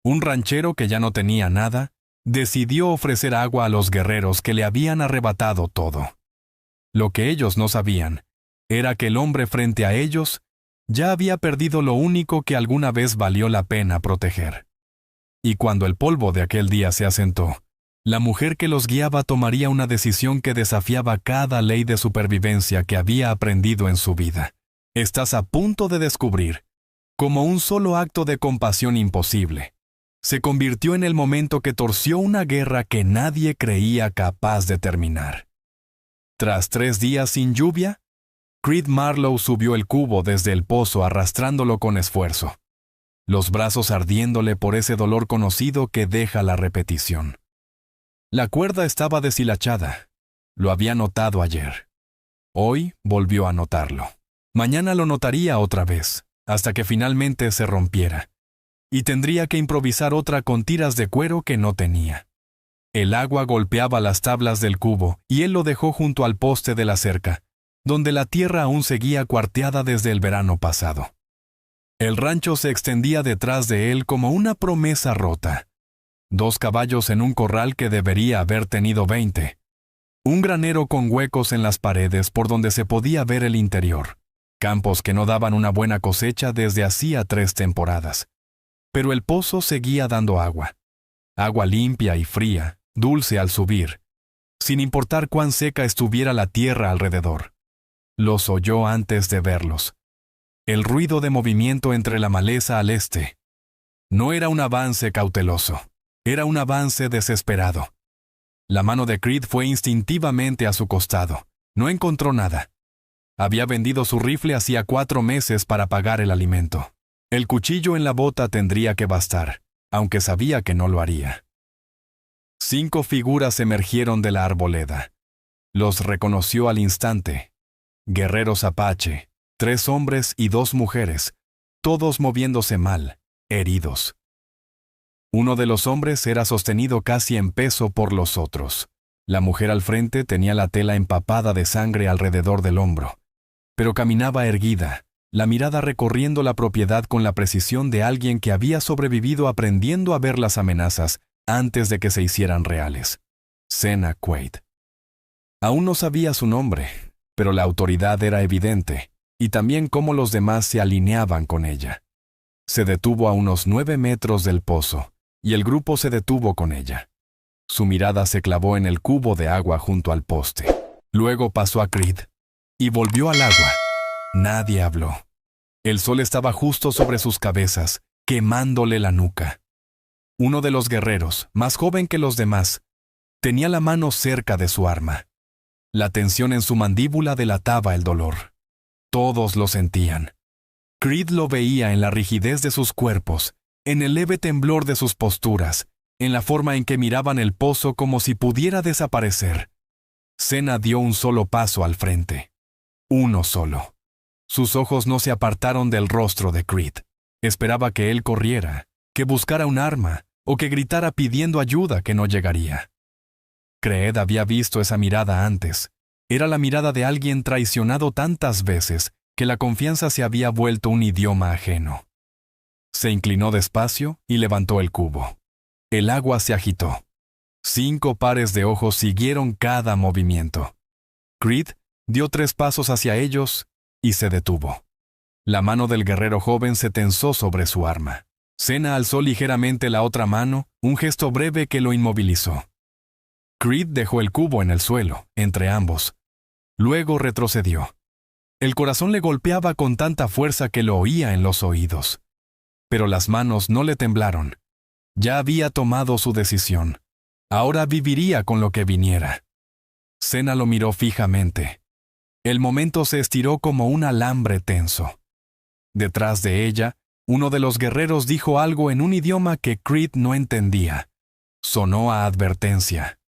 Un ranchero que ya no tenía nada, decidió ofrecer agua a los guerreros que le habían arrebatado todo. Lo que ellos no sabían era que el hombre frente a ellos ya había perdido lo único que alguna vez valió la pena proteger. Y cuando el polvo de aquel día se asentó, la mujer que los guiaba tomaría una decisión que desafiaba cada ley de supervivencia que había aprendido en su vida. Estás a punto de descubrir cómo un solo acto de compasión imposible se convirtió en el momento que torció una guerra que nadie creía capaz de terminar. Tras 3 días sin lluvia, Creed Marlowe subió el cubo desde el pozo arrastrándolo con esfuerzo, los brazos ardiéndole por ese dolor conocido que deja la repetición. La cuerda estaba deshilachada. Lo había notado ayer. Hoy volvió a notarlo. Mañana lo notaría otra vez, hasta que finalmente se rompiera. Y tendría que improvisar otra con tiras de cuero que no tenía. El agua golpeaba las tablas del cubo y él lo dejó junto al poste de la cerca, donde la tierra aún seguía cuarteada desde el verano pasado. El rancho se extendía detrás de él como una promesa rota. 2 caballos en un corral que debería haber tenido 20. Un granero con huecos en las paredes por donde se podía ver el interior. Campos que no daban una buena cosecha desde hacía 3 temporadas. Pero el pozo seguía dando agua. Agua limpia y fría, dulce al subir, sin importar cuán seca estuviera la tierra alrededor. Los oyó antes de verlos. El ruido de movimiento entre la maleza al este. No era un avance cauteloso, era un avance desesperado. La mano de Creed fue instintivamente a su costado. No encontró nada. Había vendido su rifle hacía 4 meses para pagar el alimento. El cuchillo en la bota tendría que bastar, aunque sabía que no lo haría. 5 figuras emergieron de la arboleda. Los reconoció al instante. Guerreros apache, 3 hombres y 2 mujeres, todos moviéndose mal, heridos. Uno de los hombres era sostenido casi en peso por los otros. La mujer al frente tenía la tela empapada de sangre alrededor del hombro, pero caminaba erguida, la mirada recorriendo la propiedad con la precisión de alguien que había sobrevivido aprendiendo a ver las amenazas antes de que se hicieran reales. Sena Quaid. Aún no sabía su nombre, pero la autoridad era evidente, y también cómo los demás se alineaban con ella. Se detuvo a unos 9 metros del pozo, y el grupo se detuvo con ella. Su mirada se clavó en el cubo de agua junto al poste. Luego pasó a Creed, y volvió al agua. Nadie habló. El sol estaba justo sobre sus cabezas, quemándole la nuca. Uno de los guerreros, más joven que los demás, tenía la mano cerca de su arma. La tensión en su mandíbula delataba el dolor. Todos lo sentían. Creed lo veía en la rigidez de sus cuerpos, en el leve temblor de sus posturas, en la forma en que miraban el pozo como si pudiera desaparecer. Sena dio un solo paso al frente. Uno solo. Sus ojos no se apartaron del rostro de Creed. Esperaba que él corriera, que buscara un arma, o que gritara pidiendo ayuda que no llegaría. Creed había visto esa mirada antes. Era la mirada de alguien traicionado tantas veces que la confianza se había vuelto un idioma ajeno. Se inclinó despacio y levantó el cubo. El agua se agitó. 5 pares de ojos siguieron cada movimiento. Creed dio 3 pasos hacia ellos y se detuvo. La mano del guerrero joven se tensó sobre su arma. Sena alzó ligeramente la otra mano, un gesto breve que lo inmovilizó. Creed dejó el cubo en el suelo, entre ambos. Luego retrocedió. El corazón le golpeaba con tanta fuerza que lo oía en los oídos. Pero las manos no le temblaron. Ya había tomado su decisión. Ahora viviría con lo que viniera. Sena lo miró fijamente. El momento se estiró como un alambre tenso. Detrás de ella, uno de los guerreros dijo algo en un idioma que Creed no entendía. Sonó a advertencia.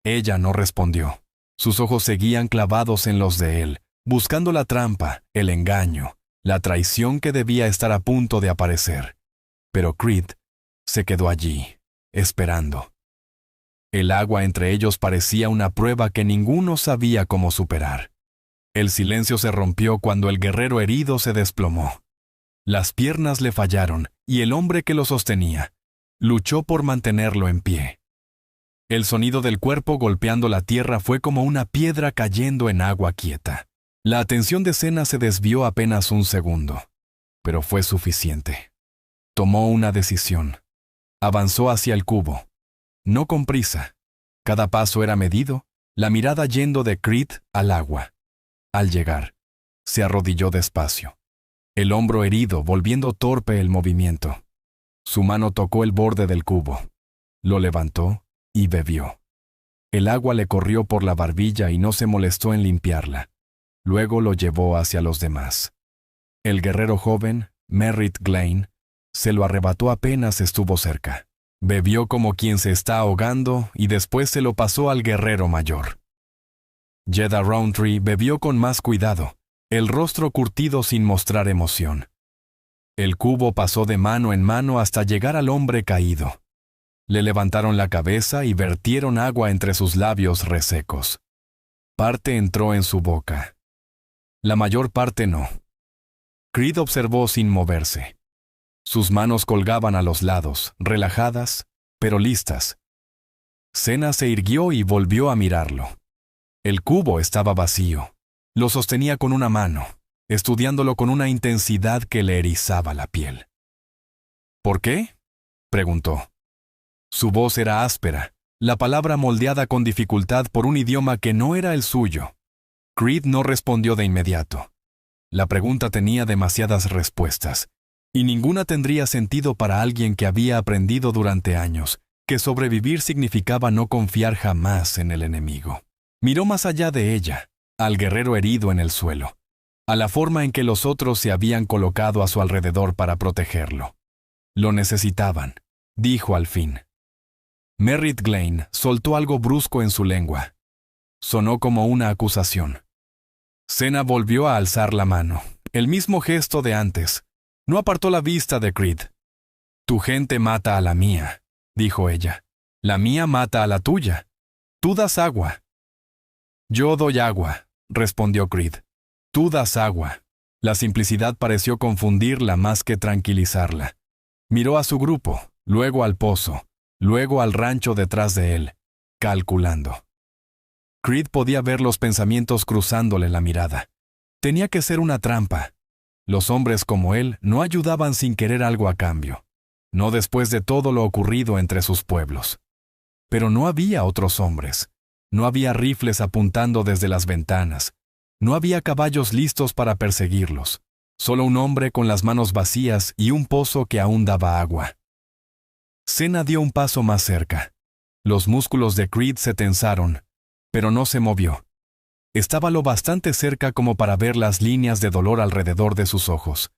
Ella no respondió. Sus ojos seguían clavados en los de él, buscando la trampa, el engaño, la traición que debía estar a punto de aparecer. Pero Creed se quedó allí, esperando. El agua entre ellos parecía una prueba que ninguno sabía cómo superar. El silencio se rompió cuando el guerrero herido se desplomó. Las piernas le fallaron y el hombre que lo sostenía luchó por mantenerlo en pie. El sonido del cuerpo golpeando la tierra fue como una piedra cayendo en agua quieta. La atención de Senna se desvió apenas un segundo, pero fue suficiente. Tomó una decisión. Avanzó hacia el cubo. No con prisa. Cada paso era medido, la mirada yendo de Creed al agua. Al llegar, se arrodilló despacio. El hombro herido volviendo torpe el movimiento. Su mano tocó el borde del cubo. Lo levantó y bebió. El agua le corrió por la barbilla y no se molestó en limpiarla. Luego lo llevó hacia los demás. El guerrero joven, Merritt Glein, se lo arrebató apenas estuvo cerca. Bebió como quien se está ahogando y después se lo pasó al guerrero mayor. Jeddah Roundtree bebió con más cuidado, el rostro curtido sin mostrar emoción. El cubo pasó de mano en mano hasta llegar al hombre caído. Le levantaron la cabeza y vertieron agua entre sus labios resecos. Parte entró en su boca. La mayor parte no. Creed observó sin moverse. Sus manos colgaban a los lados, relajadas, pero listas. Senna se irguió y volvió a mirarlo. El cubo estaba vacío. Lo sostenía con una mano, estudiándolo con una intensidad que le erizaba la piel. ¿Por qué?, preguntó. Su voz era áspera, la palabra moldeada con dificultad por un idioma que no era el suyo. Creed no respondió de inmediato. La pregunta tenía demasiadas respuestas, y ninguna tendría sentido para alguien que había aprendido durante años que sobrevivir significaba no confiar jamás en el enemigo. Miró más allá de ella, al guerrero herido en el suelo, a la forma en que los otros se habían colocado a su alrededor para protegerlo. Lo necesitaban, dijo al fin. Merritt Glein soltó algo brusco en su lengua. Sonó como una acusación. Senna volvió a alzar la mano, el mismo gesto de antes. No apartó la vista de Creed. Tu gente mata a la mía, dijo ella. La mía mata a la tuya. Tú das agua. Yo doy agua, respondió Creed. Tú das agua. La simplicidad pareció confundirla más que tranquilizarla. Miró a su grupo, luego al pozo, luego al rancho detrás de él, calculando. Creed podía ver los pensamientos cruzándole la mirada. Tenía que ser una trampa. Los hombres como él no ayudaban sin querer algo a cambio, no después de todo lo ocurrido entre sus pueblos. Pero no había otros hombres, no había rifles apuntando desde las ventanas, no había caballos listos para perseguirlos, solo un hombre con las manos vacías y un pozo que aún daba agua. Senna dio un paso más cerca. Los músculos de Creed se tensaron, pero no se movió. Estaba lo bastante cerca como para ver las líneas de dolor alrededor de sus ojos,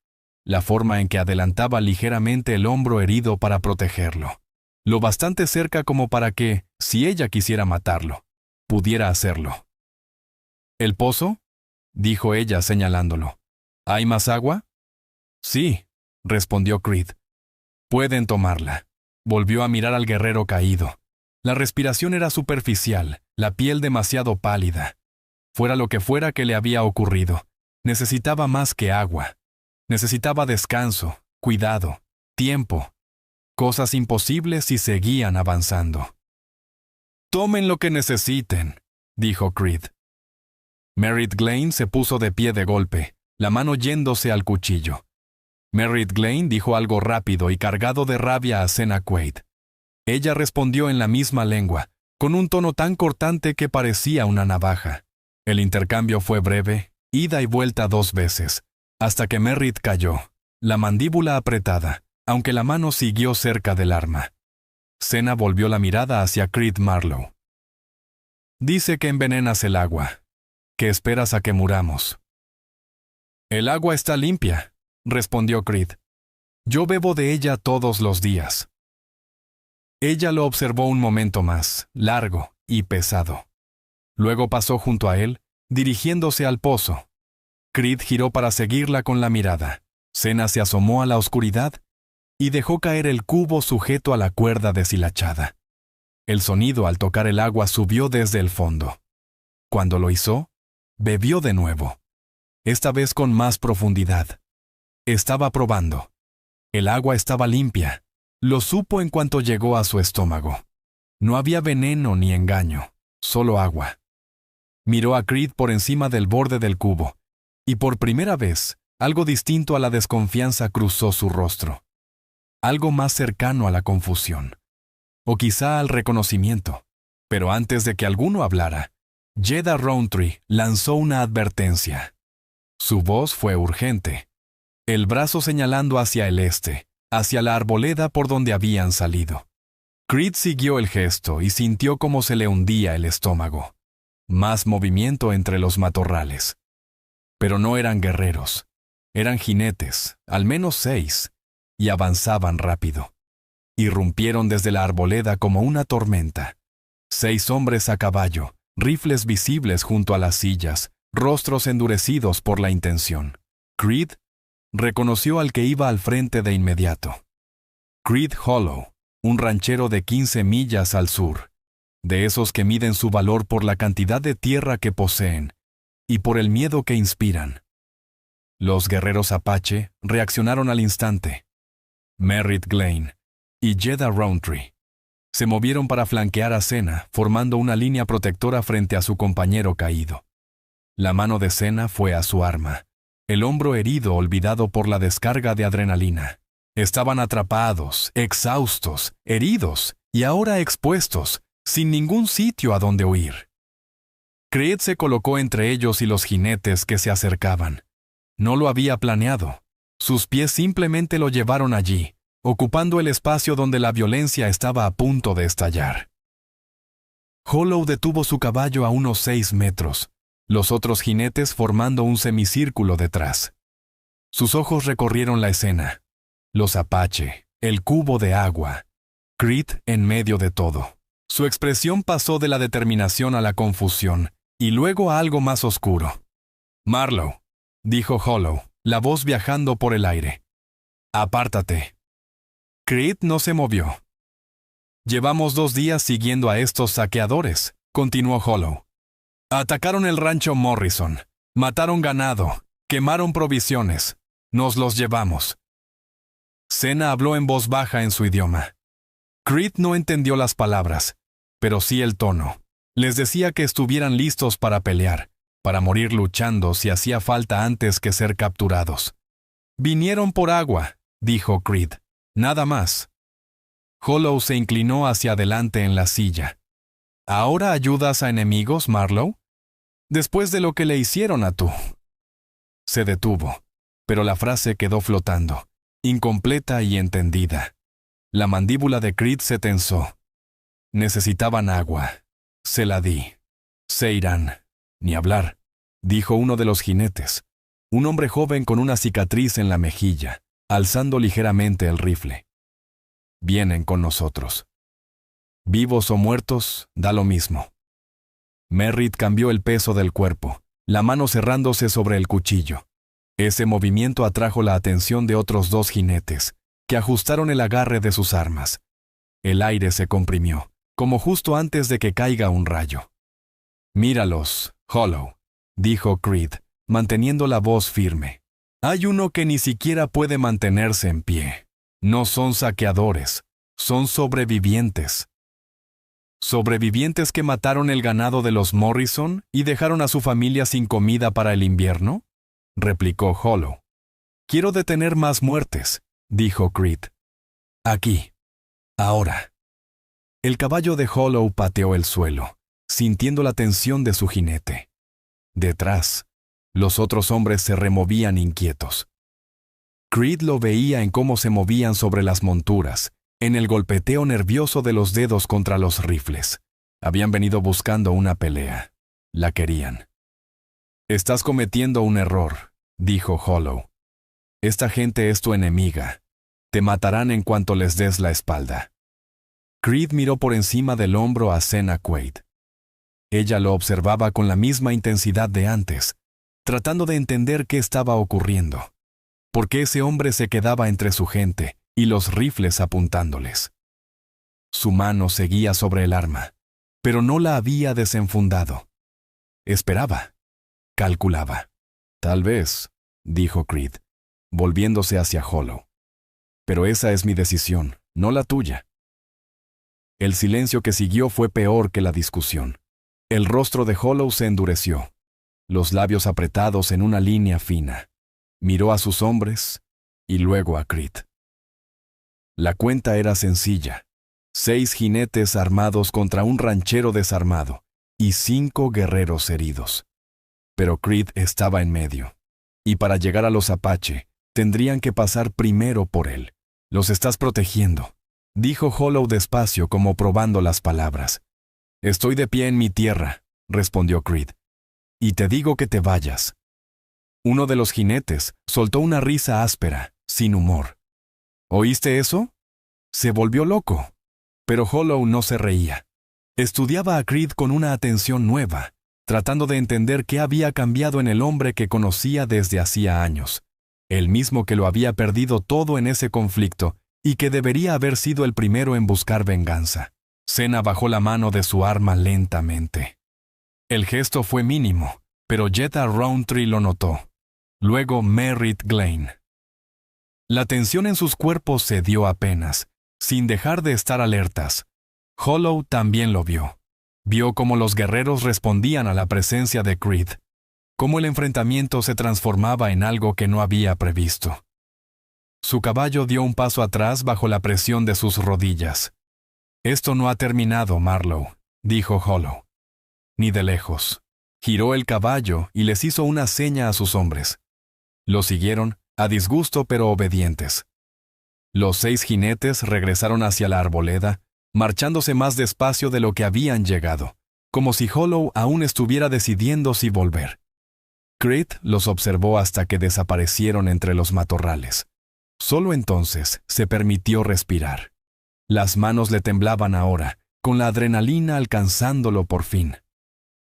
la forma en que adelantaba ligeramente el hombro herido para protegerlo, lo bastante cerca como para que, si ella quisiera matarlo, pudiera hacerlo. ¿El pozo?, dijo ella señalándolo. ¿Hay más agua? Sí, respondió Creed. Pueden tomarla. Volvió a mirar al guerrero caído. La respiración era superficial, la piel demasiado pálida. Fuera lo que fuera que le había ocurrido, necesitaba más que agua. Necesitaba descanso, cuidado, tiempo. Cosas imposibles y seguían avanzando. «Tomen lo que necesiten», dijo Creed. Merritt Glein se puso de pie de golpe, la mano yéndose al cuchillo. Merritt Glein dijo algo rápido y cargado de rabia a Senna Quaid. Ella respondió en la misma lengua, con un tono tan cortante que parecía una navaja. El intercambio fue breve, ida y vuelta 2 veces, hasta que Merritt cayó, la mandíbula apretada, aunque la mano siguió cerca del arma. Senna volvió la mirada hacia Creed Marlowe. «Dice que envenenas el agua, que esperas a que muramos». «El agua está limpia», respondió Creed. «Yo bebo de ella todos los días». Ella lo observó un momento más, largo y pesado. Luego pasó junto a él, dirigiéndose al pozo. Creed giró para seguirla con la mirada. Senna se asomó a la oscuridad y dejó caer el cubo sujeto a la cuerda deshilachada. El sonido al tocar el agua subió desde el fondo. Cuando lo hizo, bebió de nuevo, esta vez con más profundidad. Estaba probando. El agua estaba limpia. Lo supo en cuanto llegó a su estómago. No había veneno ni engaño, solo agua. Miró a Creed por encima del borde del cubo, y por primera vez, algo distinto a la desconfianza cruzó su rostro. Algo más cercano a la confusión. O quizá al reconocimiento. Pero antes de que alguno hablara, Jedha Rountree lanzó una advertencia. Su voz fue urgente, el brazo señalando hacia el este, hacia la arboleda por donde habían salido. Creed siguió el gesto y sintió cómo se le hundía el estómago. Más movimiento entre los matorrales. Pero no eran guerreros. Eran jinetes, al menos 6, y avanzaban rápido. Irrumpieron desde la arboleda como una tormenta. 6 hombres a caballo, rifles visibles junto a las sillas, rostros endurecidos por la intención. Creed reconoció al que iba al frente de inmediato. Creed Hollow, un ranchero de 15 millas al sur, de esos que miden su valor por la cantidad de tierra que poseen y por el miedo que inspiran. Los guerreros Apache reaccionaron al instante. Merritt Glein y Jedha Rountree se movieron para flanquear a Sena, formando una línea protectora frente a su compañero caído. La mano de Sena fue a su arma, el hombro herido olvidado por la descarga de adrenalina. Estaban atrapados, exhaustos, heridos y ahora expuestos, sin ningún sitio a donde huir. Creed se colocó entre ellos y los jinetes que se acercaban. No lo había planeado. Sus pies simplemente lo llevaron allí, ocupando el espacio donde la violencia estaba a punto de estallar. Hollow detuvo su caballo a unos 6 metros, los otros jinetes formando un semicírculo detrás. Sus ojos recorrieron la escena. Los Apache, el cubo de agua, Creed en medio de todo. Su expresión pasó de la determinación a la confusión, y luego a algo más oscuro. «Marlowe», dijo Hollow, la voz viajando por el aire. «Apártate». Creed no se movió. «Llevamos 2 días siguiendo a estos saqueadores», continuó Hollow. «Atacaron el rancho Morrison, mataron ganado, quemaron provisiones. Nos los llevamos». Sena habló en voz baja en su idioma. Creed no entendió las palabras, pero sí el tono. Les decía que estuvieran listos para pelear, para morir luchando si hacía falta antes que ser capturados. «Vinieron por agua», dijo Creed. «Nada más». Hollow se inclinó hacia adelante en la silla. «¿Ahora ayudas a enemigos, Marlowe? Después de lo que le hicieron a tú». Se detuvo, pero la frase quedó flotando, incompleta y entendida. La mandíbula de Creed se tensó. Necesitaban agua. Se la di. Se irán. Ni hablar, dijo uno de los jinetes, un hombre joven con una cicatriz en la mejilla, alzando ligeramente el rifle. Vienen con nosotros. Vivos o muertos, da lo mismo. Merritt cambió el peso del cuerpo, la mano cerrándose sobre el cuchillo. Ese movimiento atrajo la atención de otros 2 jinetes, que ajustaron el agarre de sus armas. El aire se comprimió, como justo antes de que caiga un rayo. «Míralos, Hollow», dijo Creed, manteniendo la voz firme. «Hay uno que ni siquiera puede mantenerse en pie. No son saqueadores, son sobrevivientes». ¿Sobrevivientes que mataron el ganado de los Morrison y dejaron a su familia sin comida para el invierno?, replicó Hollow. «Quiero detener más muertes», dijo Creed. «Aquí. Ahora». El caballo de Hollow pateó el suelo, sintiendo la tensión de su jinete. Detrás, los otros hombres se removían inquietos. Creed lo veía en cómo se movían sobre las monturas, en el golpeteo nervioso de los dedos contra los rifles. Habían venido buscando una pelea. La querían. «Estás cometiendo un error», dijo Hollow. «Esta gente es tu enemiga. Te matarán en cuanto les des la espalda». Creed miró por encima del hombro a Sena Quaid. Ella lo observaba con la misma intensidad de antes, tratando de entender qué estaba ocurriendo. ¿Por qué ese hombre se quedaba entre su gente y los rifles apuntándoles? Su mano seguía sobre el arma, pero no la había desenfundado. Esperaba. Calculaba. «Tal vez», dijo Creed, volviéndose hacia Hollow. «Pero esa es mi decisión, no la tuya. El silencio que siguió fue peor que la discusión. El rostro de Hollow se endureció, los labios apretados en una línea fina. Miró a sus hombres y luego a Creed. La cuenta era sencilla: 6 jinetes armados contra un ranchero desarmado y 5 guerreros heridos. Pero Creed estaba en medio, y para llegar a los Apache, tendrían que pasar primero por él. «Los estás protegiendo», dijo Hollow despacio, como probando las palabras. «Estoy de pie en mi tierra», respondió Creed, «y te digo que te vayas». Uno de los jinetes soltó una risa áspera, sin humor. «¿Oíste eso?» Se volvió loco. Pero Hollow no se reía. Estudiaba a Creed con una atención nueva, tratando de entender qué había cambiado en el hombre que conocía desde hacía años, el mismo que lo había perdido todo en ese conflicto y que debería haber sido el primero en buscar venganza. Sena bajó la mano de su arma lentamente. El gesto fue mínimo, pero Jetta Roundtree lo notó. Luego Merritt Glein. La tensión en sus cuerpos cedió apenas, sin dejar de estar alertas. Hollow también lo vio. Vio cómo los guerreros respondían a la presencia de Creed, cómo el enfrentamiento se transformaba en algo que no había previsto. Su caballo dio un paso atrás bajo la presión de sus rodillas. «Esto no ha terminado, Marlowe», dijo Hollow. Ni de lejos. Giró el caballo y les hizo una seña a sus hombres. Lo siguieron, a disgusto pero obedientes. Los 6 jinetes regresaron hacia la arboleda, marchándose más despacio de lo que habían llegado, como si Hollow aún estuviera decidiendo si volver. Creed los observó hasta que desaparecieron entre los matorrales. Solo entonces se permitió respirar. Las manos le temblaban ahora, con la adrenalina alcanzándolo por fin.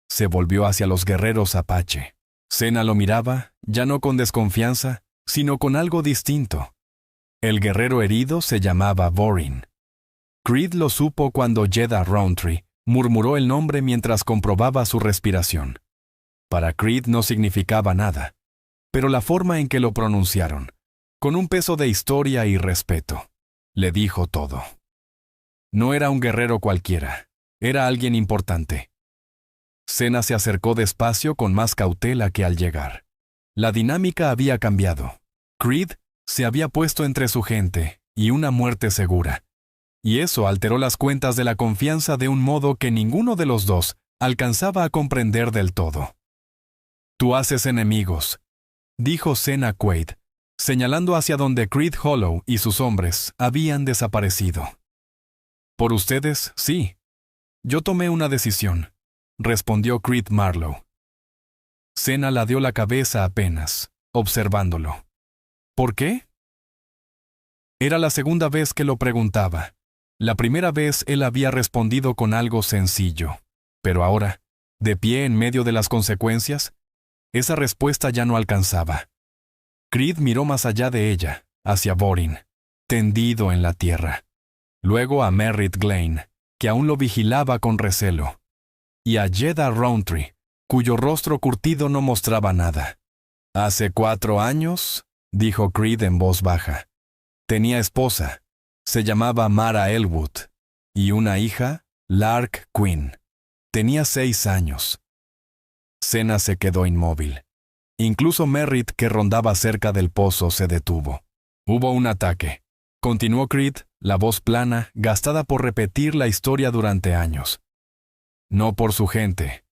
Se volvió hacia los guerreros Apache. Sena lo miraba, ya no con desconfianza, sino con algo distinto. El guerrero herido se llamaba Vorin. Creed lo supo cuando Jetta Roundtree murmuró el nombre mientras comprobaba su respiración. Para Creed no significaba nada, pero la forma en que lo pronunciaron, con un peso de historia y respeto, le dijo todo. No era un guerrero cualquiera, era alguien importante. Sena se acercó despacio con más cautela que al llegar. La dinámica había cambiado. Creed se había puesto entre su gente y una muerte segura, y eso alteró las cuentas de la confianza de un modo que ninguno de los dos alcanzaba a comprender del todo. «Tú haces enemigos», dijo Sena Quaid, señalando hacia donde Creed Hollow y sus hombres habían desaparecido. «Por ustedes, sí. Yo tomé una decisión», respondió Creed Marlowe. Sena ladeó la cabeza apenas, observándolo. «¿Por qué?» Era la segunda vez que lo preguntaba. La primera vez él había respondido con algo sencillo, pero ahora, de pie en medio de las consecuencias, esa respuesta ya no alcanzaba. Creed miró más allá de ella, hacia Vorin, tendido en la tierra. Luego a Merritt Glein, que aún lo vigilaba con recelo, y a Jetta Roundtree, cuyo rostro curtido no mostraba nada. «Hace 4 años», dijo Creed en voz baja. «Tenía esposa. Se llamaba Mara Elwood. Y una hija, Lark Quinn. Tenía 6 años». Sena se quedó inmóvil. Incluso Merritt, que rondaba cerca del pozo, se detuvo. «Hubo un ataque», continuó Creed, la voz plana, gastada por repetir la historia durante años. «No por su gente,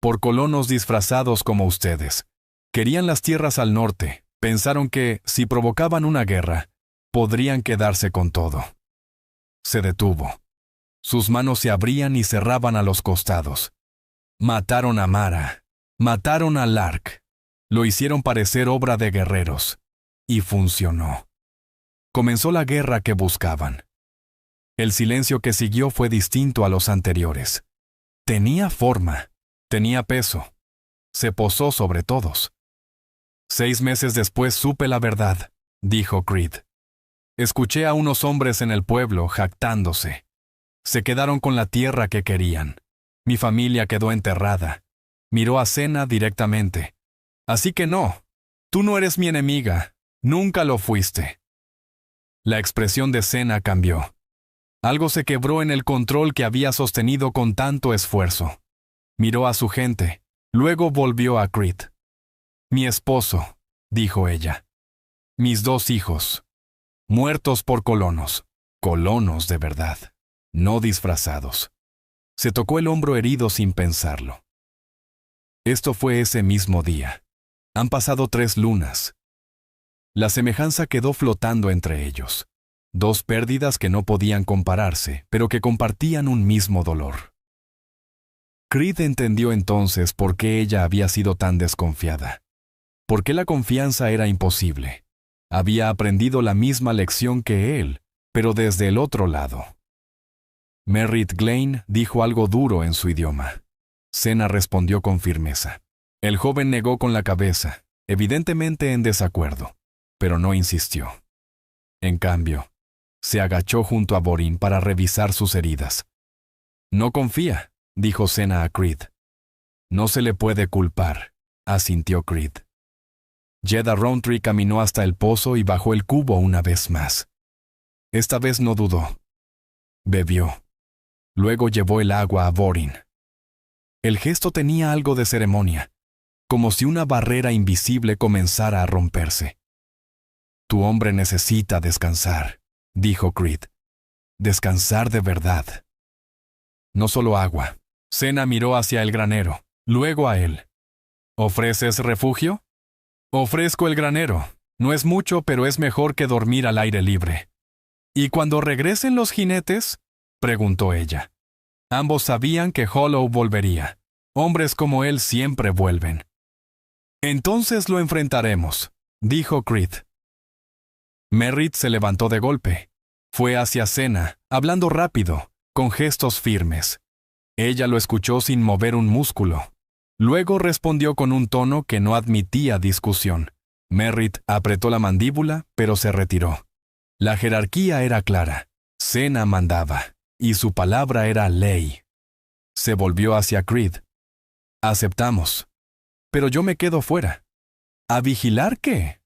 por colonos disfrazados como ustedes. Querían las tierras al norte, pensaron que, si provocaban una guerra, podrían quedarse con todo». Se detuvo. Sus manos se abrían y cerraban a los costados. «Mataron a Mara, mataron a Lark. Lo hicieron parecer obra de guerreros. Y funcionó. Comenzó la guerra que buscaban». El silencio que siguió fue distinto a los anteriores. Tenía forma, tenía peso. Se posó sobre todos. «6 meses después supe la verdad», dijo Creed. «Escuché a unos hombres en el pueblo jactándose. Se quedaron con la tierra que querían. Mi familia quedó enterrada». Miró a Sena directamente. «Así que no, tú no eres mi enemiga, nunca lo fuiste». La expresión de Sena cambió. Algo se quebró en el control que había sostenido con tanto esfuerzo. Miró a su gente, luego volvió a Creed. Mi esposo, dijo ella. Mis 2 hijos. Muertos por colonos. Colonos de verdad, no disfrazados. Se tocó el hombro herido sin pensarlo. Esto fue ese mismo día. Han pasado 3 lunas. La semejanza quedó flotando entre ellos. 2 pérdidas que no podían compararse, pero que compartían un mismo dolor. Creed entendió entonces por qué ella había sido tan desconfiada. Por qué la confianza era imposible. Había aprendido la misma lección que él, pero desde el otro lado. Merritt Glein dijo algo duro en su idioma. Senna respondió con firmeza. El joven negó con la cabeza, evidentemente en desacuerdo, pero no insistió. En cambio, se agachó junto a Borin para revisar sus heridas. No confía, dijo Senna a Creed. No se le puede culpar, asintió Creed. Jeddah Rountree caminó hasta el pozo y bajó el cubo una vez más. Esta vez no dudó. Bebió. Luego llevó el agua a Borin. El gesto tenía algo de ceremonia, como si una barrera invisible comenzara a romperse. Tu hombre necesita descansar, dijo Creed. Descansar de verdad. No solo agua. Senna miró hacia el granero, luego a él. ¿Ofreces refugio? Ofrezco el granero. No es mucho, pero es mejor que dormir al aire libre. ¿Y cuando regresen los jinetes? Preguntó ella. Ambos sabían que Hollow volvería. Hombres como él siempre vuelven. Entonces lo enfrentaremos, dijo Creed. Merritt se levantó de golpe. Fue hacia Senna, hablando rápido, con gestos firmes. Ella lo escuchó sin mover un músculo. Luego respondió con un tono que no admitía discusión. Merritt apretó la mandíbula, pero se retiró. La jerarquía era clara. Senna mandaba, y su palabra era ley. Se volvió hacia Creed. Aceptamos. Pero yo me quedo fuera. ¿A vigilar qué?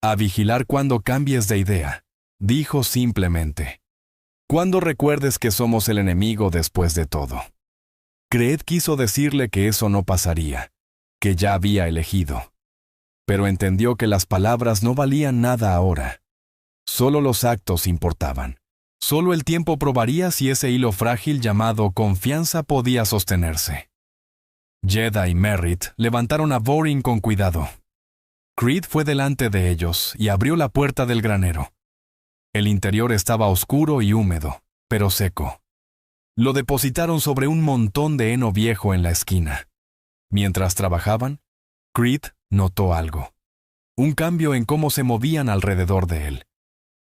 A vigilar cuando cambies de idea, dijo simplemente. Cuando recuerdes que somos el enemigo después de todo. Creed quiso decirle que eso no pasaría, que ya había elegido. Pero entendió que las palabras no valían nada ahora. Solo los actos importaban. Solo el tiempo probaría si ese hilo frágil llamado confianza podía sostenerse. Jeddah y Merritt levantaron a Borin con cuidado. Creed fue delante de ellos y abrió la puerta del granero. El interior estaba oscuro y húmedo, pero seco. Lo depositaron sobre un montón de heno viejo en la esquina. Mientras trabajaban, Creed notó algo. Un cambio en cómo se movían alrededor de él.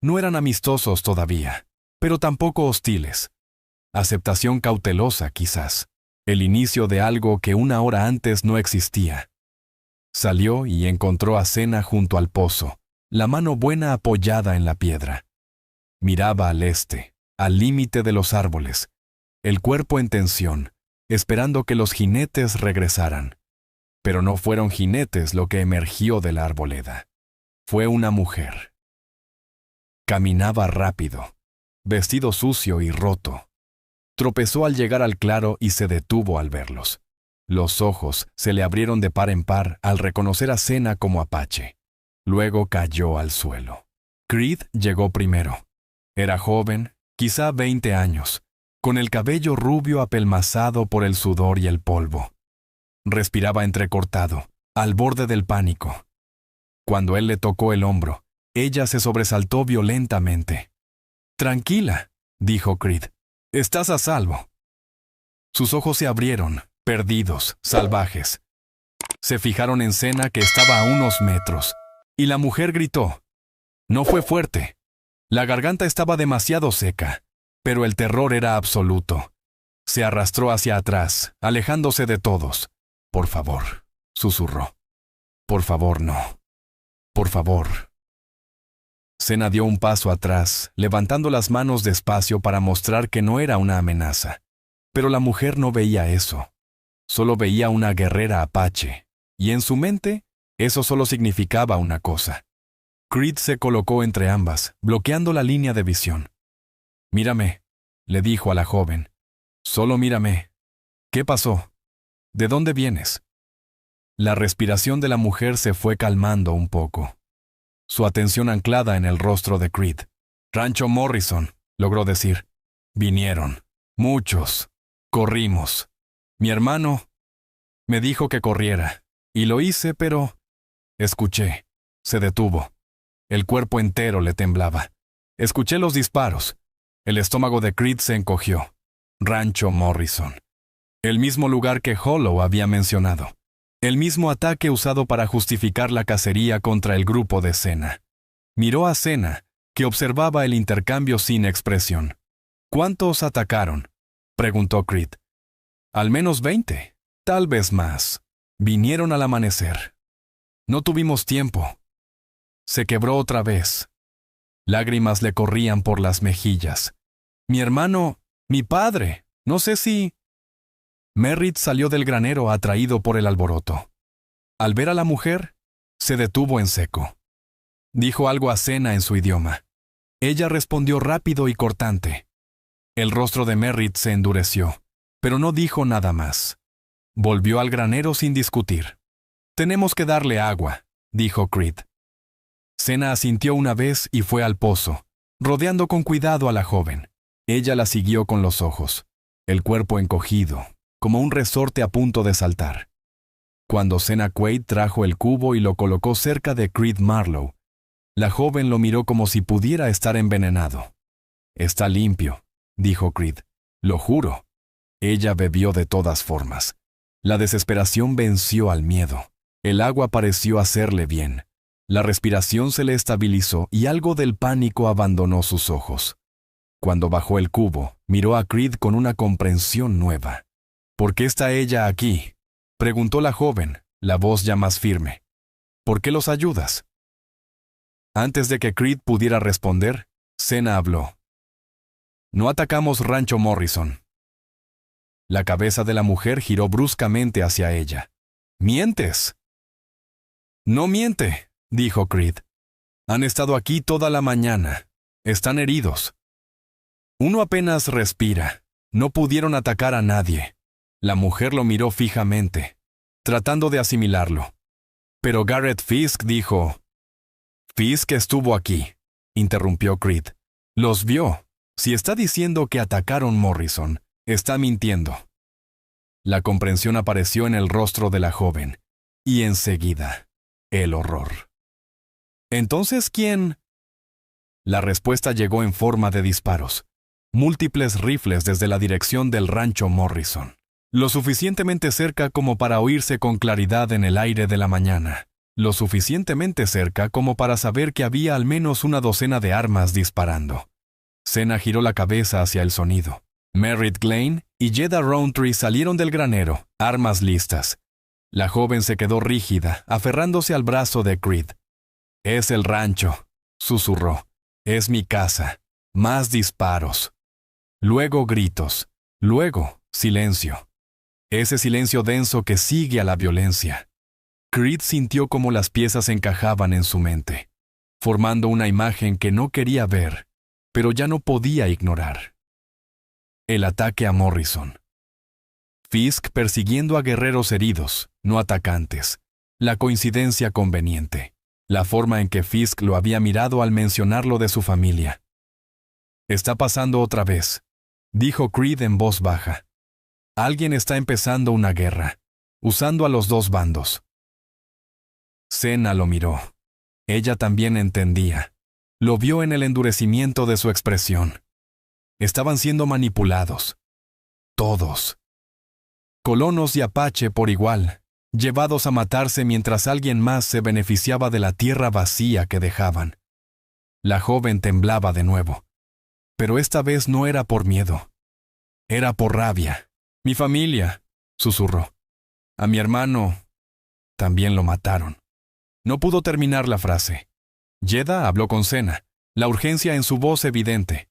No eran amistosos todavía, pero tampoco hostiles. Aceptación cautelosa, quizás. El inicio de algo que una hora antes no existía. Salió y encontró a Senna junto al pozo, la mano buena apoyada en la piedra. Miraba al este, al límite de los árboles, el cuerpo en tensión, esperando que los jinetes regresaran. Pero no fueron jinetes lo que emergió de la arboleda. Fue una mujer. Caminaba rápido, vestido sucio y roto. Tropezó al llegar al claro y se detuvo al verlos. Los ojos se le abrieron de par en par al reconocer a Senna como apache. Luego cayó al suelo. Creed llegó primero. Era joven, quizá 20 años, con el cabello rubio apelmazado por el sudor y el polvo. Respiraba entrecortado, al borde del pánico. Cuando él le tocó el hombro, ella se sobresaltó violentamente. «Tranquila», dijo Creed. «Estás a salvo». Sus ojos se abrieron, perdidos, salvajes. Se fijaron en Senna que estaba a unos metros, y la mujer gritó. No fue fuerte. La garganta estaba demasiado seca, pero el terror era absoluto. Se arrastró hacia atrás, alejándose de todos. «Por favor», susurró. «Por favor, no. Por favor». Senna dio un paso atrás, levantando las manos despacio para mostrar que no era una amenaza. Pero la mujer no veía eso. Solo veía una guerrera apache, y en su mente, eso solo significaba una cosa. Creed se colocó entre ambas, bloqueando la línea de visión. «Mírame», le dijo a la joven. Solo mírame. ¿Qué pasó? ¿De dónde vienes? La respiración de la mujer se fue calmando un poco. Su atención anclada en el rostro de Creed. Rancho Morrison, logró decir. Vinieron. Muchos. Corrimos. Mi hermano me dijo que corriera, y lo hice, pero... Escuché. Se detuvo. El cuerpo entero le temblaba. Escuché los disparos. El estómago de Creed se encogió. Rancho Morrison. El mismo lugar que Hollow había mencionado. El mismo ataque usado para justificar la cacería contra el grupo de Cena. Miró a Cena, que observaba el intercambio sin expresión. ¿Cuántos atacaron?, preguntó Creed. Al menos 20, tal vez más. Vinieron al amanecer. No tuvimos tiempo. Se quebró otra vez. Lágrimas le corrían por las mejillas. Mi hermano, mi padre, no sé si... Merritt salió del granero atraído por el alboroto. Al ver a la mujer, se detuvo en seco. Dijo algo a Cena en su idioma. Ella respondió rápido y cortante. El rostro de Merritt se endureció, pero no dijo nada más. Volvió al granero sin discutir. Tenemos que darle agua, dijo Creed. Cena asintió una vez y fue al pozo, rodeando con cuidado a la joven. Ella la siguió con los ojos, el cuerpo encogido, como un resorte a punto de saltar. Cuando Cena Quaid trajo el cubo y lo colocó cerca de Creed Marlowe, la joven lo miró como si pudiera estar envenenado. Está limpio, dijo Creed. Lo juro. Ella bebió de todas formas. La desesperación venció al miedo. El agua pareció hacerle bien. La respiración se le estabilizó y algo del pánico abandonó sus ojos. Cuando bajó el cubo, miró a Creed con una comprensión nueva. ¿Por qué está ella aquí?, preguntó la joven, la voz ya más firme. ¿Por qué los ayudas? Antes de que Creed pudiera responder, Cena habló. No atacamos Rancho Morrison. La cabeza de la mujer giró bruscamente hacia ella. ¿Mientes? No miente, dijo Creed. Han estado aquí toda la mañana. Están heridos. Uno apenas respira. No pudieron atacar a nadie. La mujer lo miró fijamente, tratando de asimilarlo. Pero Garrett Fisk dijo... Fisk estuvo aquí, interrumpió Creed. Los vio. Si está diciendo que atacaron Morrison, está mintiendo. La comprensión apareció en el rostro de la joven, y enseguida, el horror. ¿Entonces quién? La respuesta llegó en forma de disparos. Múltiples rifles desde la dirección del rancho Morrison. Lo suficientemente cerca como para oírse con claridad en el aire de la mañana. Lo suficientemente cerca como para saber que había al menos una docena de armas disparando. Cena giró la cabeza hacia el sonido. Merritt Glane y Jeda Rowntree salieron del granero, armas listas. La joven se quedó rígida, aferrándose al brazo de Creed. «Es el rancho», susurró. «Es mi casa. Más disparos». Luego gritos. Luego silencio. Ese silencio denso que sigue a la violencia. Creed sintió cómo las piezas encajaban en su mente, formando una imagen que no quería ver, pero ya no podía ignorar. El ataque a Morrison. Fisk persiguiendo a guerreros heridos, no atacantes. La coincidencia conveniente. La forma en que Fisk lo había mirado al mencionarlo de su familia. «Está pasando otra vez», dijo Creed en voz baja. «Alguien está empezando una guerra, usando a los dos bandos». Cena lo miró. Ella también entendía. Lo vio en el endurecimiento de su expresión. Estaban siendo manipulados. Todos. Colonos y Apache por igual, llevados a matarse mientras alguien más se beneficiaba de la tierra vacía que dejaban. La joven temblaba de nuevo. Pero esta vez no era por miedo. Era por rabia. «Mi familia», susurró. «A mi hermano también lo mataron». No pudo terminar la frase. Jeda habló con Cena, la urgencia en su voz evidente.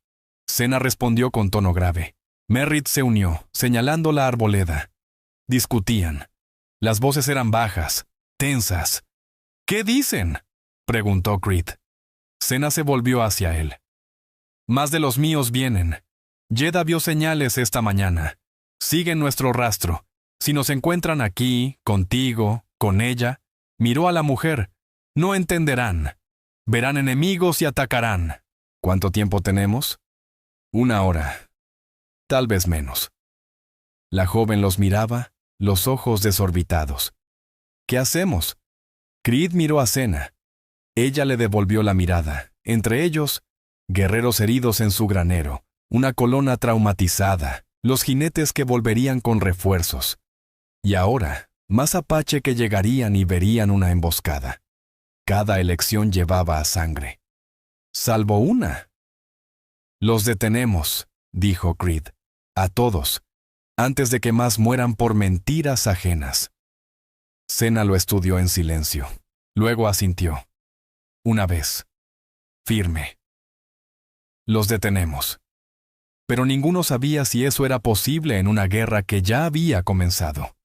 Cena respondió con tono grave. Merritt se unió, señalando la arboleda. Discutían. Las voces eran bajas, tensas. «¿Qué dicen?», preguntó Creed. Cena se volvió hacia él. «Más de los míos vienen. Yeda vio señales esta mañana. Siguen nuestro rastro. Si nos encuentran aquí, contigo, con ella, miró a la mujer. No entenderán. Verán enemigos y atacarán. ¿Cuánto tiempo tenemos? 1 hora. Tal vez menos. La joven los miraba, los ojos desorbitados. ¿Qué hacemos? Creed miró a Senna. Ella le devolvió la mirada. Entre ellos, guerreros heridos en su granero, una colona traumatizada, los jinetes que volverían con refuerzos. Y ahora, más apache que llegarían y verían una emboscada. Cada elección llevaba a sangre. Salvo una. Los detenemos, dijo Creed. A todos, antes de que más mueran por mentiras ajenas. Senna lo estudió en silencio. Luego asintió. Una vez. Firme. Los detenemos. Pero ninguno sabía si eso era posible en una guerra que ya había comenzado.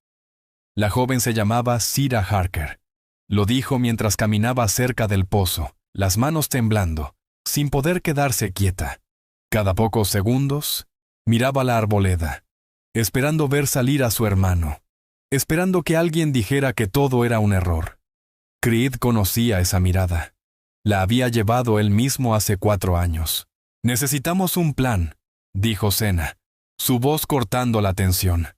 La joven se llamaba Sira Harker. Lo dijo mientras caminaba cerca del pozo, las manos temblando, sin poder quedarse quieta. Cada pocos segundos, miraba la arboleda, esperando ver salir a su hermano, esperando que alguien dijera que todo era un error. Creed conocía esa mirada. La había llevado él mismo hace 4 años. Necesitamos un plan, dijo Senna, su voz cortando la tensión.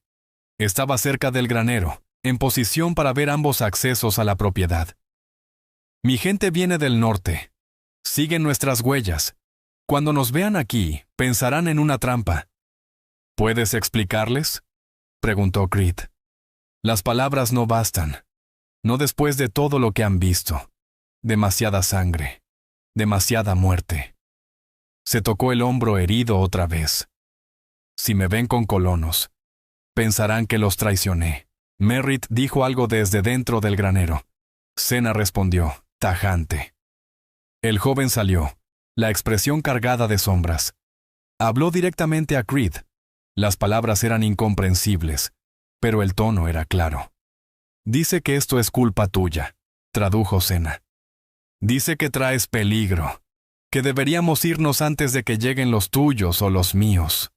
Estaba cerca del granero, en posición para ver ambos accesos a la propiedad. Mi gente viene del norte. Siguen nuestras huellas. Cuando nos vean aquí, pensarán en una trampa. ¿Puedes explicarles?, preguntó Creed. Las palabras no bastan. No después de todo lo que han visto. Demasiada sangre. Demasiada muerte. Se tocó el hombro herido otra vez. Si me ven con colonos, pensarán que los traicioné. Merritt dijo algo desde dentro del granero. Senna respondió, tajante. El joven salió, la expresión cargada de sombras. Habló directamente a Creed. Las palabras eran incomprensibles, pero el tono era claro. Dice que esto es culpa tuya, tradujo Senna. Dice que traes peligro, que deberíamos irnos antes de que lleguen los tuyos o los míos.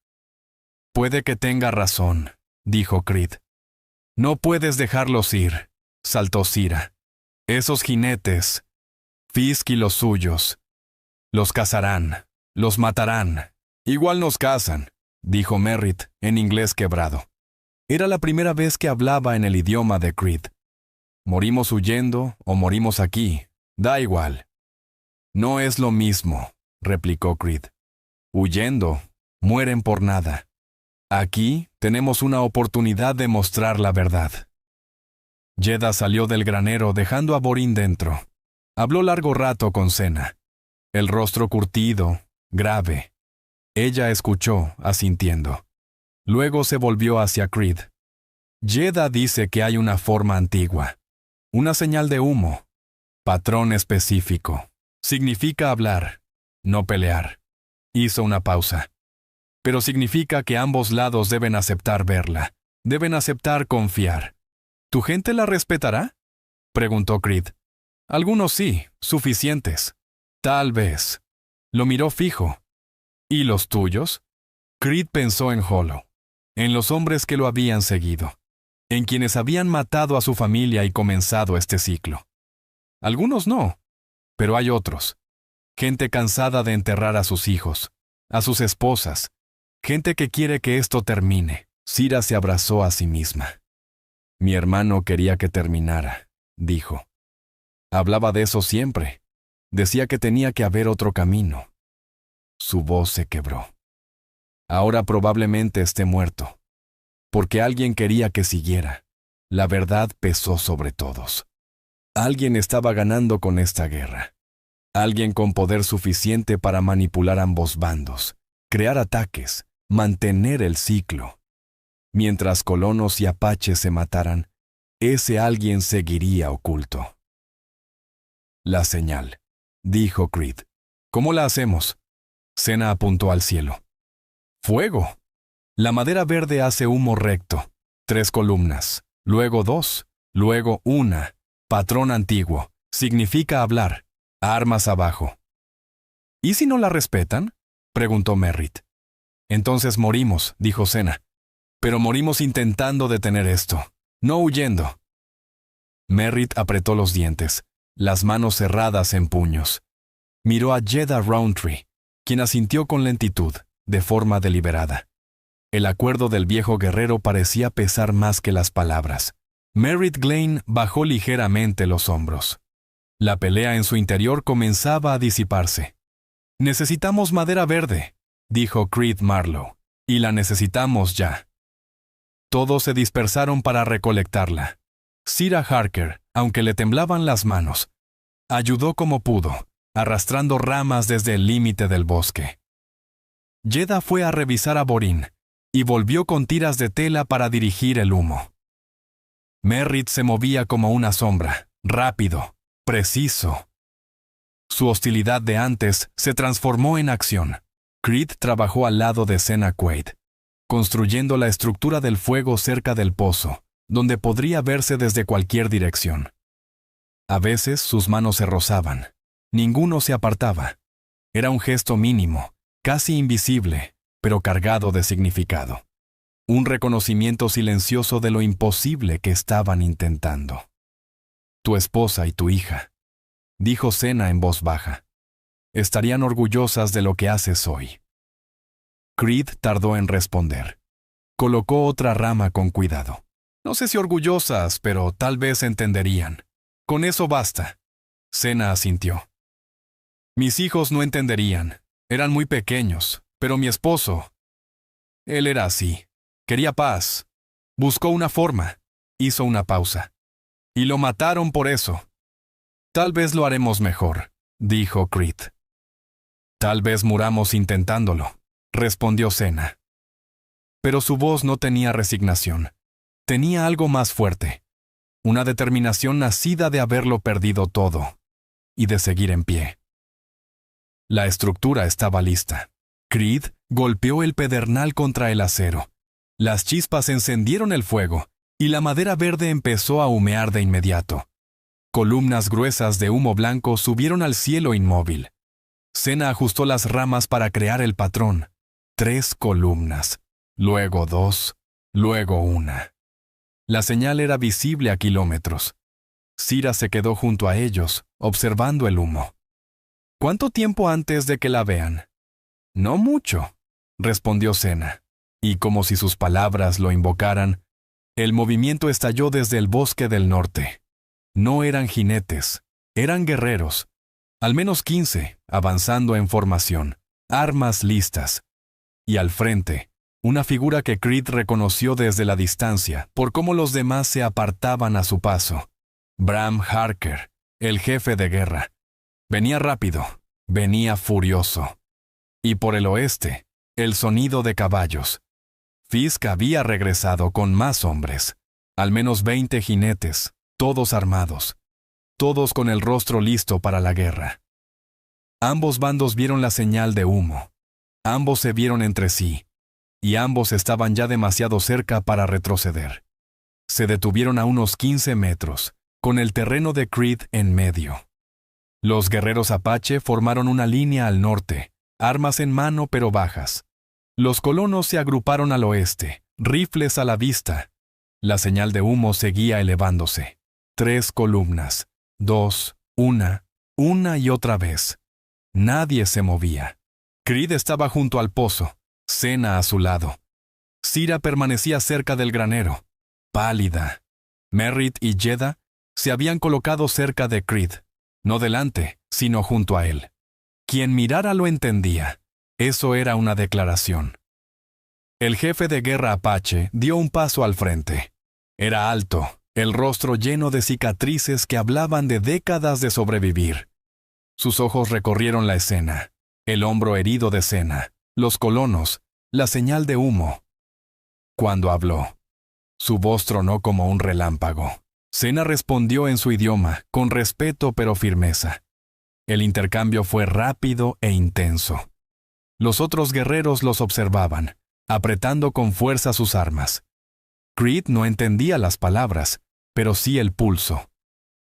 Puede que tenga razón, dijo Creed. No puedes dejarlos ir, saltó Sira. Esos jinetes, Fisk y los suyos, los cazarán, los matarán. Igual nos cazan, dijo Merritt en inglés quebrado. Era la primera vez que hablaba en el idioma de Creed. Morimos huyendo o morimos aquí, da igual. No es lo mismo, replicó Creed. Huyendo, mueren por nada. Aquí tenemos una oportunidad de mostrar la verdad. Yeda salió del granero dejando a Borín dentro. Habló largo rato con Senna. El rostro curtido, grave. Ella escuchó, asintiendo. Luego se volvió hacia Creed. Yeda dice que hay una forma antigua. Una señal de humo. Patrón específico. Significa hablar, no pelear. Hizo una pausa. Pero significa que ambos lados deben aceptar verla. Deben aceptar confiar. ¿Tu gente la respetará?, preguntó Creed. Algunos sí, suficientes. Tal vez. Lo miró fijo. ¿Y los tuyos? Creed pensó en Hollow, en los hombres que lo habían seguido, en quienes habían matado a su familia y comenzado este ciclo. Algunos no, pero hay otros. Gente cansada de enterrar a sus hijos, a sus esposas, gente que quiere que esto termine. Sira se abrazó a sí misma. Mi hermano quería que terminara, dijo. Hablaba de eso siempre. Decía que tenía que haber otro camino. Su voz se quebró. Ahora probablemente esté muerto, porque alguien quería que siguiera. La verdad pesó sobre todos. Alguien estaba ganando con esta guerra. Alguien con poder suficiente para manipular ambos bandos, crear ataques, mantener el ciclo. Mientras colonos y apaches se mataran, ese alguien seguiría oculto. La señal, dijo Creed. ¿Cómo la hacemos? Senna apuntó al cielo. ¡Fuego! La madera verde hace humo recto. 3 columnas, luego 2, luego 1. Patrón antiguo. Significa hablar. Armas abajo. ¿Y si no la respetan?, preguntó Merritt. Entonces morimos, dijo Cena. Pero morimos intentando detener esto, no huyendo. Merritt apretó los dientes, las manos cerradas en puños. Miró a Jedha Rountree, quien asintió con lentitud, de forma deliberada. El acuerdo del viejo guerrero parecía pesar más que las palabras. Merritt Glane bajó ligeramente los hombros. La pelea en su interior comenzaba a disiparse. «Necesitamos madera verde», dijo Creed Marlowe, «y la necesitamos ya». Todos se dispersaron para recolectarla. Sira Harker, aunque le temblaban las manos, ayudó como pudo, arrastrando ramas desde el límite del bosque. Jedha fue a revisar a Borín y volvió con tiras de tela para dirigir el humo. Merritt se movía como una sombra, rápido, preciso. Su hostilidad de antes se transformó en acción. Creed trabajó al lado de Cena Quaid, construyendo la estructura del fuego cerca del pozo, donde podría verse desde cualquier dirección. A veces sus manos se rozaban. Ninguno se apartaba. Era un gesto mínimo, casi invisible, pero cargado de significado. Un reconocimiento silencioso de lo imposible que estaban intentando. «Tu esposa y tu hija», dijo Cena en voz baja, «estarían orgullosas de lo que haces hoy». Creed tardó en responder. Colocó otra rama con cuidado. «No sé si orgullosas, pero tal vez entenderían. Con eso basta». Cena asintió. «Mis hijos no entenderían. Eran muy pequeños, pero mi esposo... Él era así. Quería paz. Buscó una forma. Hizo una pausa. Y lo mataron por eso». «Tal vez lo haremos mejor», dijo Creed. «Tal vez muramos intentándolo», respondió Cena. Pero su voz no tenía resignación. Tenía algo más fuerte. Una determinación nacida de haberlo perdido todo. Y de seguir en pie. La estructura estaba lista. Creed golpeó el pedernal contra el acero. Las chispas encendieron el fuego, y la madera verde empezó a humear de inmediato. Columnas gruesas de humo blanco subieron al cielo inmóvil. Cena ajustó las ramas para crear el patrón. 3 columnas, luego 2, luego 1. La señal era visible a kilómetros. Sira se quedó junto a ellos, observando el humo. «¿Cuánto tiempo antes de que la vean?» «No mucho», respondió Cena, y como si sus palabras lo invocaran, el movimiento estalló desde el bosque del norte. No eran jinetes, eran guerreros, al menos 15, avanzando en formación, armas listas. Y al frente, una figura que Creed reconoció desde la distancia por cómo los demás se apartaban a su paso. Bram Harker, el jefe de guerra. Venía rápido, venía furioso. Y por el oeste, el sonido de caballos. Fisk había regresado con más hombres, al menos 20 jinetes, todos armados, todos con el rostro listo para la guerra. Ambos bandos vieron la señal de humo. Ambos se vieron entre sí, y ambos estaban ya demasiado cerca para retroceder. Se detuvieron a unos 15 metros, con el terreno de Creed en medio. Los guerreros Apache formaron una línea al norte, armas en mano pero bajas. Los colonos se agruparon al oeste, rifles a la vista. La señal de humo seguía elevándose. 3 columnas, 2, 1, una y otra vez. Nadie se movía. Creed estaba junto al pozo, Cena a su lado. Sira permanecía cerca del granero, pálida. Merritt y Jedha se habían colocado cerca de Creed, no delante, sino junto a él. Quien mirara lo entendía. Eso era una declaración. El jefe de guerra Apache dio un paso al frente. Era alto, el rostro lleno de cicatrices que hablaban de décadas de sobrevivir. Sus ojos recorrieron la escena, el hombro herido de Cena, los colonos, la señal de humo. Cuando habló, su voz tronó como un relámpago. Cena respondió en su idioma, con respeto pero firmeza. El intercambio fue rápido e intenso. Los otros guerreros los observaban, apretando con fuerza sus armas. Creed no entendía las palabras, pero sí el pulso.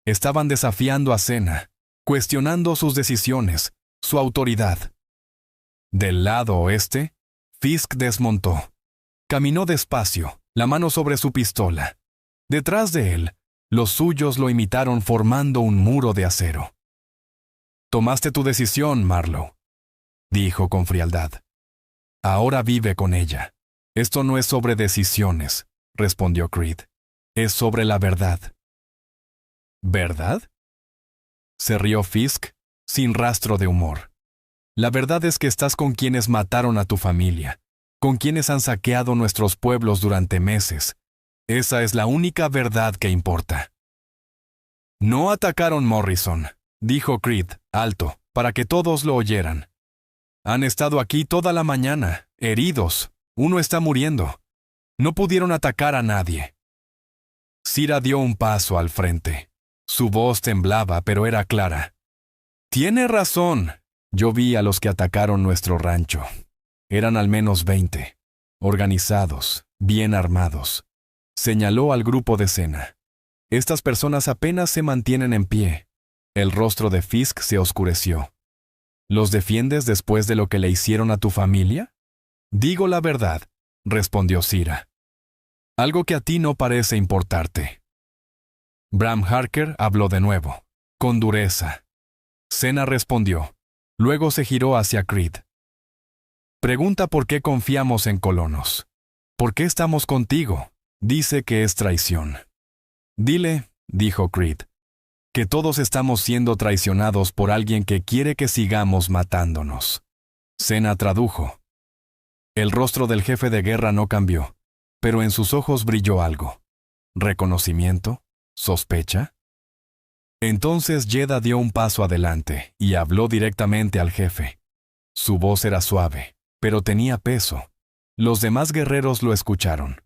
Estaban desafiando a Cena, cuestionando sus decisiones, su autoridad. Del lado oeste, Fisk desmontó. Caminó despacio, la mano sobre su pistola. Detrás de él, los suyos lo imitaron formando un muro de acero. «Tomaste tu decisión, Marlowe», dijo con frialdad. «Ahora vive con ella». «Esto no es sobre decisiones», respondió Creed. «Es sobre la verdad». «¿Verdad?», se rió Fisk, sin rastro de humor. «La verdad es que estás con quienes mataron a tu familia, con quienes han saqueado nuestros pueblos durante meses. Esa es la única verdad que importa». «No atacaron Morrison», dijo Creed, alto, para que todos lo oyeran. «Han estado aquí toda la mañana, heridos. Uno está muriendo. No pudieron atacar a nadie». Cira dio un paso al frente. Su voz temblaba, pero era clara. «Tiene razón. Yo vi a los que atacaron nuestro rancho. Eran al menos 20, organizados, bien armados». Señaló al grupo de escena. «Estas personas apenas se mantienen en pie». El rostro de Fisk se oscureció. «¿Los defiendes después de lo que le hicieron a tu familia?» «Digo la verdad», respondió Cira. «Algo que a ti no parece importarte». Bram Harker habló de nuevo, con dureza. Senna respondió. Luego se giró hacia Creed. «Pregunta por qué confiamos en colonos. ¿Por qué estamos contigo? Dice que es traición». «Dile», dijo Creed, «que todos estamos siendo traicionados por alguien que quiere que sigamos matándonos». Senna tradujo. El rostro del jefe de guerra no cambió, pero en sus ojos brilló algo. ¿Reconocimiento? ¿Sospecha? Entonces Jedha dio un paso adelante y habló directamente al jefe. Su voz era suave, pero tenía peso. Los demás guerreros lo escucharon.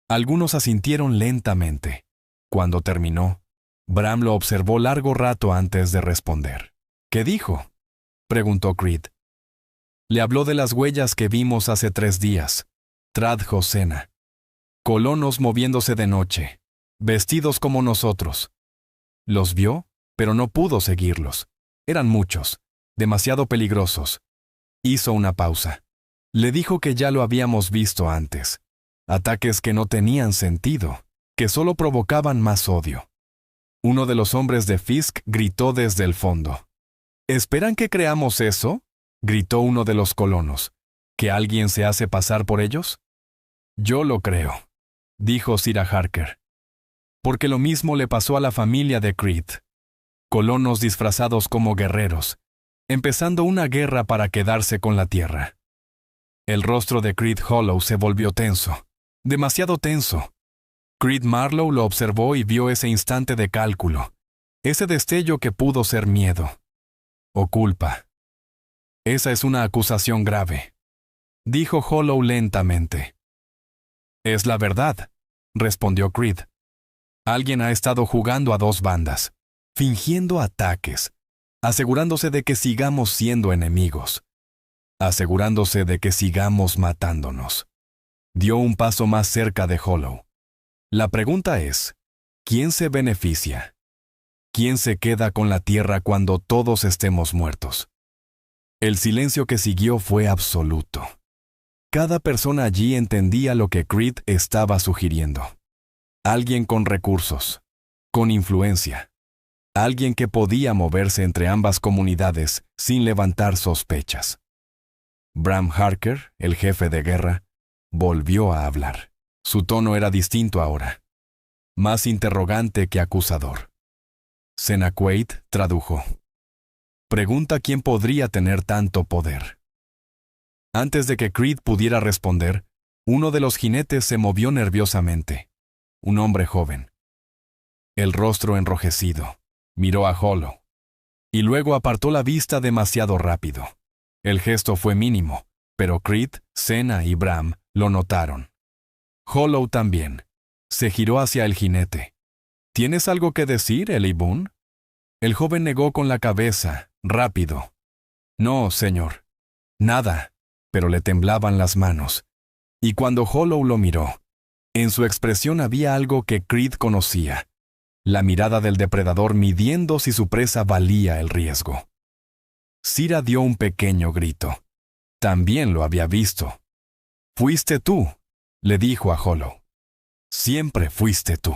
Algunos asintieron lentamente. Cuando terminó, Bram lo observó largo rato antes de responder. «¿Qué dijo?», preguntó Creed. «Le habló de las huellas que vimos hace 3 días», tradujo Senna. «Colonos moviéndose de noche, vestidos como nosotros. Los vio, pero no pudo seguirlos. Eran muchos, demasiado peligrosos». Hizo una pausa. Le dijo que ya lo habíamos visto antes. Ataques que no tenían sentido, que solo provocaban más odio. Uno de los hombres de Fisk gritó desde el fondo. «¿Esperan que creamos eso?», gritó uno de los colonos. «¿Que alguien se hace pasar por ellos?». «Yo lo creo», dijo Cira Harker. «Porque lo mismo le pasó a la familia de Creed. Colonos disfrazados como guerreros, empezando una guerra para quedarse con la tierra». El rostro de Creed Hollow se volvió tenso, demasiado tenso. Creed Marlowe lo observó y vio ese instante de cálculo, ese destello que pudo ser miedo o culpa. «Esa es una acusación grave», dijo Hollow lentamente. «Es la verdad», respondió Creed. «Alguien ha estado jugando a 2 bandas, fingiendo ataques, asegurándose de que sigamos siendo enemigos, asegurándose de que sigamos matándonos». Dio un paso más cerca de Hollow. «La pregunta es, ¿quién se beneficia? ¿Quién se queda con la tierra cuando todos estemos muertos?». El silencio que siguió fue absoluto. Cada persona allí entendía lo que Creed estaba sugiriendo. Alguien con recursos, con influencia. Alguien que podía moverse entre ambas comunidades sin levantar sospechas. Bram Harker, el jefe de guerra, volvió a hablar. Su tono era distinto ahora, más interrogante que acusador. Senna Quaid tradujo. «Pregunta quién podría tener tanto poder». Antes de que Creed pudiera responder, uno de los jinetes se movió nerviosamente. Un hombre joven. El rostro enrojecido. Miró a Hollow. Y luego apartó la vista demasiado rápido. El gesto fue mínimo, pero Creed, Senna y Bram lo notaron. Hollow también. Se giró hacia el jinete. «¿Tienes algo que decir, Eli Boone?». El joven negó con la cabeza, rápido. «No, señor. Nada», pero le temblaban las manos. Y cuando Hollow lo miró, en su expresión había algo que Creed conocía. La mirada del depredador midiendo si su presa valía el riesgo. Cira dio un pequeño grito. También lo había visto. Fuiste tú, le dijo a Hollow. Siempre fuiste tú.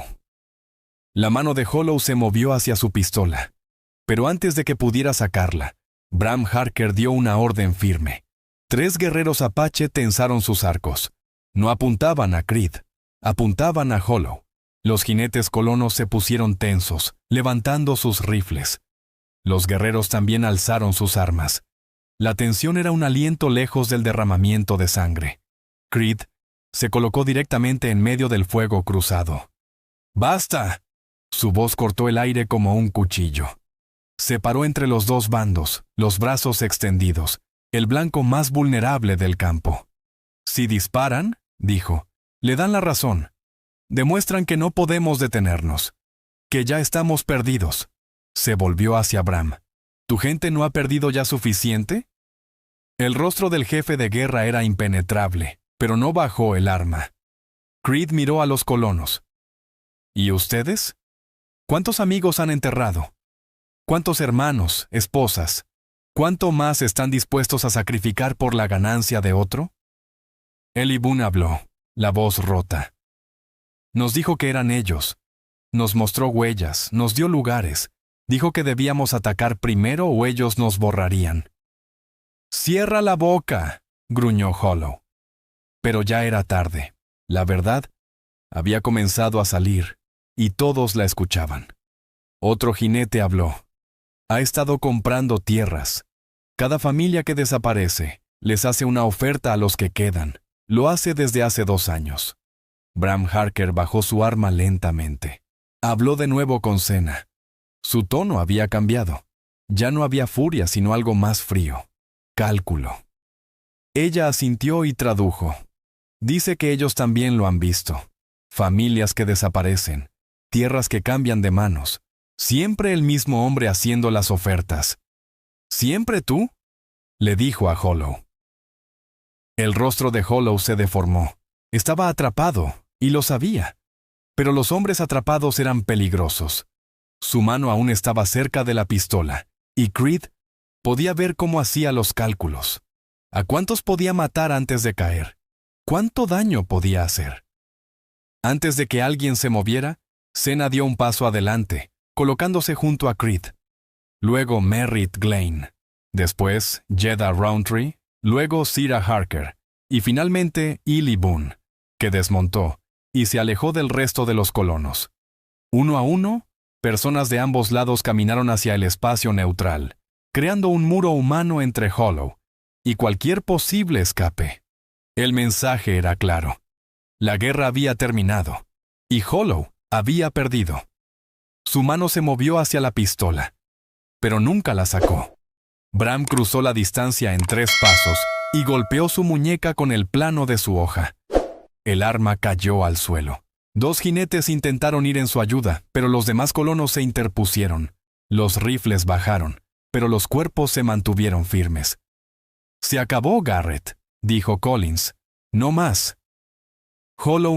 La mano de Hollow se movió hacia su pistola, pero antes de que pudiera sacarla, Bram Harker dio una orden firme. 3 guerreros apache tensaron sus arcos. No apuntaban a Creed, apuntaban a Hollow. Los jinetes colonos se pusieron tensos, levantando sus rifles. Los guerreros también alzaron sus armas. La tensión era un aliento lejos del derramamiento de sangre. Creed se colocó directamente en medio del fuego cruzado. ¡Basta! Su voz cortó el aire como un cuchillo. Se paró entre los dos bandos, los brazos extendidos, el blanco más vulnerable del campo. Si disparan, dijo, le dan la razón. Demuestran que no podemos detenernos, que ya estamos perdidos. Se volvió hacia Bram. ¿Tu gente no ha perdido ya suficiente? El rostro del jefe de guerra era impenetrable, pero no bajó el arma. Creed miró a los colonos. ¿Y ustedes? ¿Cuántos amigos han enterrado? ¿Cuántos hermanos, esposas? ¿Cuánto más están dispuestos a sacrificar por la ganancia de otro? Eli Boone habló, la voz rota. Nos dijo que eran ellos. Nos mostró huellas, nos dio lugares. Dijo que debíamos atacar primero o ellos nos borrarían. «¡Cierra la boca!», gruñó Hollow. Pero ya era tarde. La verdad había comenzado a salir, y todos la escuchaban. Otro jinete habló. Ha estado comprando tierras. Cada familia que desaparece les hace una oferta a los que quedan. Lo hace desde hace 2 años. Bram Harker bajó su arma lentamente. Habló de nuevo con Sena. Su tono había cambiado. Ya no había furia, sino algo más frío. Cálculo. Ella asintió y tradujo. Dice que ellos también lo han visto. Familias que desaparecen. Tierras que cambian de manos. Siempre el mismo hombre haciendo las ofertas. ¿Siempre tú?, le dijo a Hollow. El rostro de Hollow se deformó. Estaba atrapado, y lo sabía. Pero los hombres atrapados eran peligrosos. Su mano aún estaba cerca de la pistola, y Creed podía ver cómo hacía los cálculos. ¿A cuántos podía matar antes de caer? ¿Cuánto daño podía hacer? Antes de que alguien se moviera, Sena dio un paso adelante, colocándose junto a Creed. Luego Merritt Glane. Después Jeddah Roundtree. Luego Sira Harker. Y finalmente Eli Boone, que desmontó y se alejó del resto de los colonos. Uno a uno, personas de ambos lados caminaron hacia el espacio neutral, creando un muro humano entre Hollow y cualquier posible escape. El mensaje era claro. La guerra había terminado, y Hollow había perdido. Su mano se movió hacia la pistola, pero nunca la sacó. Bram cruzó la distancia en 3 pasos y golpeó su muñeca con el plano de su hoja. El arma cayó al suelo. 2 jinetes intentaron ir en su ayuda, pero los demás colonos se interpusieron. Los rifles bajaron, pero los cuerpos se mantuvieron firmes. «Se acabó, Garrett», dijo Collins. «No más». Hollow